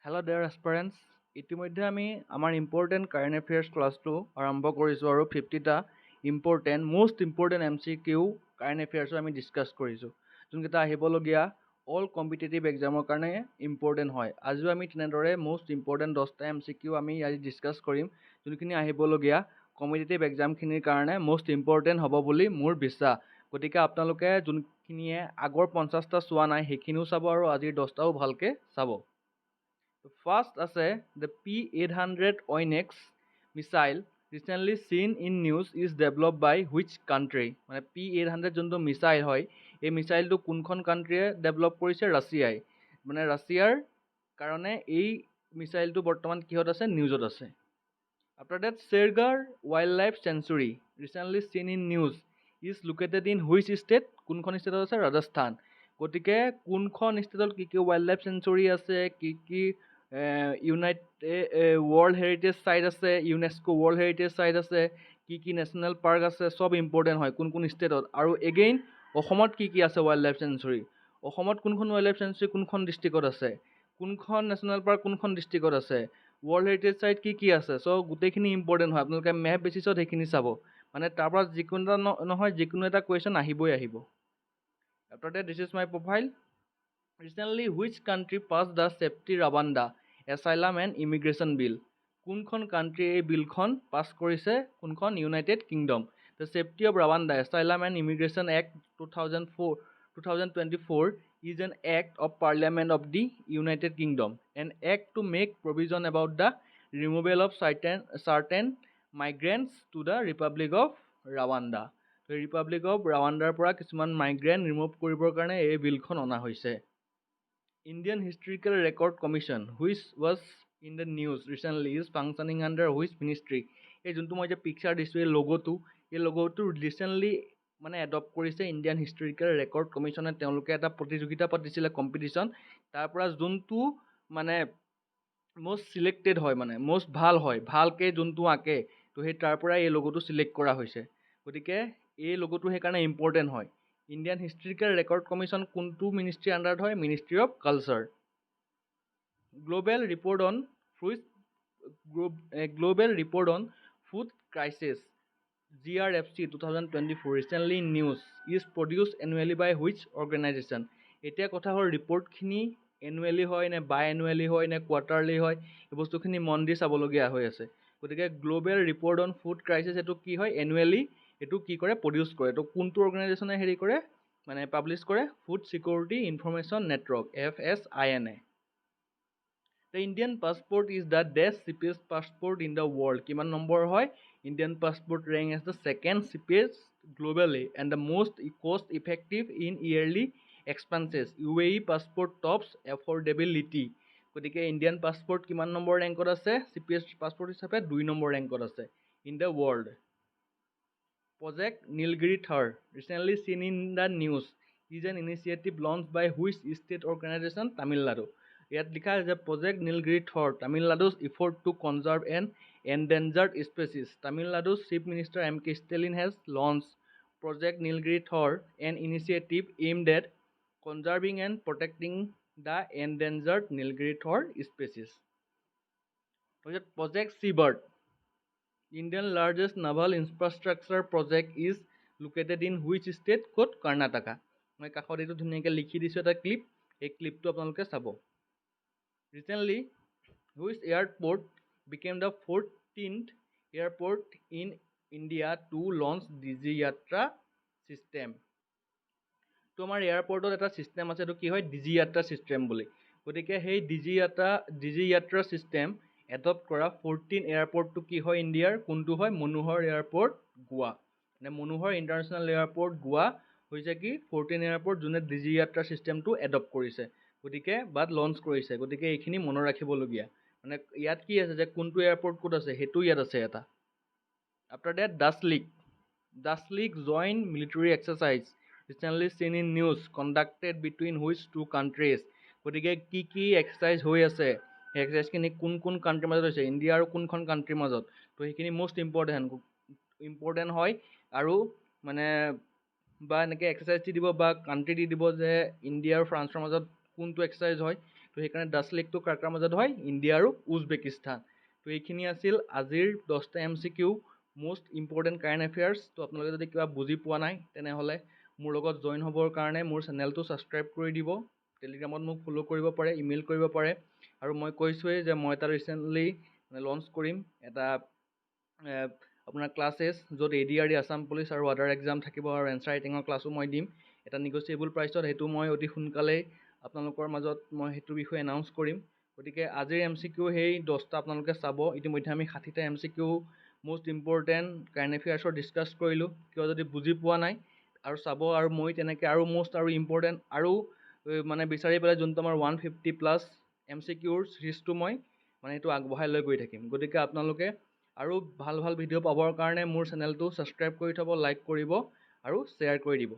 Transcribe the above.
Hello' there এছপাৰেণ্টছ ইতিমধ্যে আমি আমাৰ ইম্পৰ্টেণ্ট কাৰেণ্ট এফেয়াৰ্ছ ক্লাছটো আৰম্ভ কৰিছোঁ আৰু 50টা মষ্ট ইম্পৰ্টেণ্ট MCQ কাৰেণ্ট এফেয়াৰ্ছো আমি ডিছকাছ কৰিছোঁ যোনকেইটা আহিবলগীয়া অল কম্পিটিটিভ এক্সামৰ কাৰণে ইম্পৰ্টেণ্ট হয় আজিও আমি তেনেদৰে মষ্ট ইম্পৰ্টেণ্ট 10টা MCQ আমি আজি ডিছকাছ কৰিম যোনখিনি আহিবলগীয়া কম্পিটিটিভ এক্সামখিনিৰ কাৰণে মষ্ট ইম্পৰ্টেণ্ট হ'ব বুলি মোৰ বিশ্বাস গতিকে আপোনালোকে যোনখিনিয়ে আগৰ 50টা চোৱা নাই সেইখিনিও চাব আৰু আজিৰ 10টাও ভালকৈ চাব First আছে the P-800 Onyx missile recently seen in news is developed by which country মানে P-800 যোনটো মিছাইল হয় এই মিছাইলটো কোনখন কাণ্ট্ৰিয়ে ডেভেলপ কৰিছে ৰাছিয়াই মানে ৰাছিয়াৰ কাৰণে এই মিছাইলটো বৰ্তমান কিহত আছে নিউজত আছে After that Shergar Wildlife Sanctuary recently seen in news is located in which state কোনখন ষ্টেটত আছে ৰাজস্থান গতিকে কোনখন ষ্টেটত কি কি ৱাইল্ড লাইফ চেঞ্চুৰী আছে কি ৱৰ্ল্ড হেৰিটেজ চাইট আছে ইউনেস্কো ৱৰ্ল্ড হেৰিটেজ চাইট আছে কি নেশ্যনেল পাৰ্ক আছে সব ইম্পৰ্টেণ্ট হয় কোন ষ্টেটত আৰু এগেইন অসমত কি আছে ৱাইল্ড লাইফ চেঞ্চুৰী অসমত কোনখন ৱাইল্ড লাইফ চেঞ্চুৰী কোনখন ডিষ্ট্ৰিক্টত আছে কোনখন নেশ্যনেল পাৰ্ক কোনখন ডিষ্ট্ৰিক্টত আছে ৱৰ্ল্ড হেৰিটেজ চাইট কি আছে চ' গোটেইখিনি ইম্পৰ্টেণ্ট হয় আপোনালোকে মেপ বেচিছত সেইখিনি চাব মানে তাৰ পৰা যিকোনো এটা নহয় যিকোনো এটা কুৱেশ্যন আহিব After that, this is my profile. Recently, which country passed the Safety Ravanda Asylum and Immigration Bill? কোনখন কাণ্ট্ৰি এই বিলখন পাছ কৰিছে কোনখন United Kingdom the Safety of Rwanda Asylum and Immigration Act 2024 is an act of parliament of the United Kingdom an act to make provision about the removal of certain migrants to the Republic of Rwanda Republic of ৰাৱাণ্ডাৰ পৰা কিছুমান migrant remove কৰিবৰ কাৰণে এই বিলখন অনা হৈছে Indian historical record commission which was in the news recently is functioning under which ministry এই যোনটো মই যে পিকচাৰ দিছোঁ এই লগোটো ৰিচেণ্টলি মানে এডপ্ট কৰিছে ইণ্ডিয়ান হিষ্টৰিকেল ৰেকৰ্ড কমিশ্যনে তেওঁলোকে এটা প্ৰতিযোগিতা পাতিছিলে কম্পিটিশ্যন তাৰ পৰা যোনটো মানে মষ্ট চিলেক্টেড হয় মানে মষ্ট ভাল হয় ভালকৈ যোনটো আঁকে তো সেই তাৰ পৰা এই লগোটো চিলেক্ট কৰা হৈছে গতিকে এই লগোটো সেইকাৰণে ইম্পৰ্টেণ্ট হয় ইণ্ডিয়ান হিষ্টৰিকেল ৰেকৰ্ড কমিশ্যন কোনটো মিনিষ্ট্ৰী আণ্ডাৰত হয় ministry of culture global report on food crisis GRFC 2024 recently news is produce annually by which organisation এতিয়া কথা হ'ল ৰিপৰ্টখিনি এনুৱেলি হয় নে বাই এনুৱেলি হয় নে কোৱাৰ্টাৰলি হয় এই বস্তুখিনি মন দি চাবলগীয়া হৈ আছে গতিকে global report on food crisis এইটো কি হয় এনুৱেলি এইটো কি কৰে প্ৰডিউচ কৰে তো কোনটো অৰ্গেনাইজেশ্যনে হেৰি কৰে মানে পাব্লিছ কৰে food security information network FSINA The Indian passport is the cheapest passport in the world কিমান নম্বৰ হয় Indian passport rank as the second cheapest globally and the most cost effective in yearly expenses UAE passport tops affordability গতিকে Indian passport কিমান number ৰেংকত আছে চিপিএষ্ট passport হিচাপে 2 number ৰেংকত আছে in the world Project Nilgiri Thar, recently seen in the news, is an initiative launched by which state organization? Tamil Nadu. ইয়াত লিখা আছে Project Nilgiri Thar, Tamil Nadu's effort to conserve an endangered species. Tamil Nadu's Chief Minister M.K. Stalin has launched Project Nilgiri Thar, an initiative aimed at conserving and protecting the endangered Nilgiri Thar species. Project Seabird. Indian largest naval infrastructure project is located in which state? ক'ত কৰ্ণাটকা মই কাষত এইটো ধুনীয়াকৈ লিখি দিছোঁ এটা clip এই ক্লিপটো আপোনালোকে চাব Recently, which airport became the 14th airport in India to launch Digi Yatra system? তো আমাৰ এয়াৰপৰ্টত এটা ছিষ্টেম আছে এইটো কি হয় ডিজি যাত্ৰা ছিষ্টেম বুলি গতিকে সেই ডিজি যাত্ৰা ছিষ্টেম এডপ্ট কৰা 14 এয়াৰপৰ্টটো কি হয় ইণ্ডিয়াৰ কোনটো হয় মনোহৰ এয়াৰপৰ্ট গোৱা মানে মনোহৰ ইণ্টাৰনেশ্যনেল এয়াৰপৰ্ট গোৱা হৈছে কি 14 এয়াৰপৰ্ট যোনে ডিজি যাত্ৰা ছিষ্টেমটো এডপ্ট কৰিছে গতিকে বাদ লঞ্চ কৰিছে গতিকে এইখিনি মনত ৰাখিবলগীয়া মানে ইয়াত কি আছে যে কোনটো এয়াৰপৰ্ট ক'ত আছে সেইটো ইয়াত আছে এটা after date Dustlik joint military exercise recently seen in news conducted between which two countries গতিকে কি এক্সাৰচাইজ হৈ আছে এই এক্সাৰচাইজখিনি কোন কাণ্ট্ৰিৰ মাজত হৈছে ইণ্ডিয়া আৰু কোনখন কাণ্ট্ৰিৰ মাজত তো সেইখিনি মষ্ট ইম্পৰ্টেণ্ট হয় আৰু মানে বা এনেকৈ এক্সাৰচাইজ দি দিব বা কাণ্ট্ৰি দি দিব যে ইণ্ডিয়া আৰু ফ্ৰান্সৰ মাজত কোনটো এক্সাৰচাইজ হয় তো তো সেইকাৰণে ডাষ্ট লেকটো কাৰ কাৰ মাজত হয়, ইণ্ডিয়া আৰু উজবেকিস্তান। তো এইখিনি আছিল আজিৰ 10টা MCQ most important current affairs. তো আপোনালোকে যদি কিবা বুজি পোৱা নাই তেনেহ'লে মোৰ লগত জইন হ'বৰ কাৰণে মোৰ চেনেলটো ছাবস্ক্ৰাইব কৰি দিব, টেলিগ্ৰামত মোক ফ'ল' কৰিব পাৰে, ইমেইল কৰিব পাৰে। আৰু মই কৈছোঁৱেই যে মই এটা ৰিচেণ্টলি লঞ্চ কৰিম এটা আপোনাৰ ক্লাছেছ, য'ত ADRE, আছাম পুলিচ আৰু আদাৰ এক্সাম থাকিব, আৰু এনচাৰ ৰাইটিঙৰ ক্লাছো মই দিম এটা নিগচিয়েবল প্ৰাইচত। সেইটো মই অতি সোনকালেই আপোনালোকৰ মাজত মই সেইটো বিষয়ে এনাউন্স কৰিম। গতিকে আজিৰ MCQ সেই 10টা আপোনালোকে চাব। ইতিমধ্যে আমি 60টা MCQ মোষ্ট ইম্পৰ্টেণ্ট কাৰেণ্ট এফেয়াৰ্ছৰ ডিছকাছ কৰিলোঁ। কিয় যদি বুজি পোৱা নাই আৰু চাব, আৰু মই তেনেকৈ আৰু মোষ্ট আৰু ইম্পৰ্টেণ্ট আৰু মানে বিচাৰি পেলাই যোনটো আমাৰ 150+ MCQৰ চিৰিজটো মই মানে সেইটো আগবঢ়াই লৈ গৈ থাকিম। গতিকে আপোনালোকে আৰু ভাল ভাল ভিডিঅ' পাবৰ কাৰণে মোৰ চেনেলটো ছাবস্ক্ৰাইব কৰি থ'ব, লাইক কৰিব আৰু শ্বেয়াৰ কৰি দিব।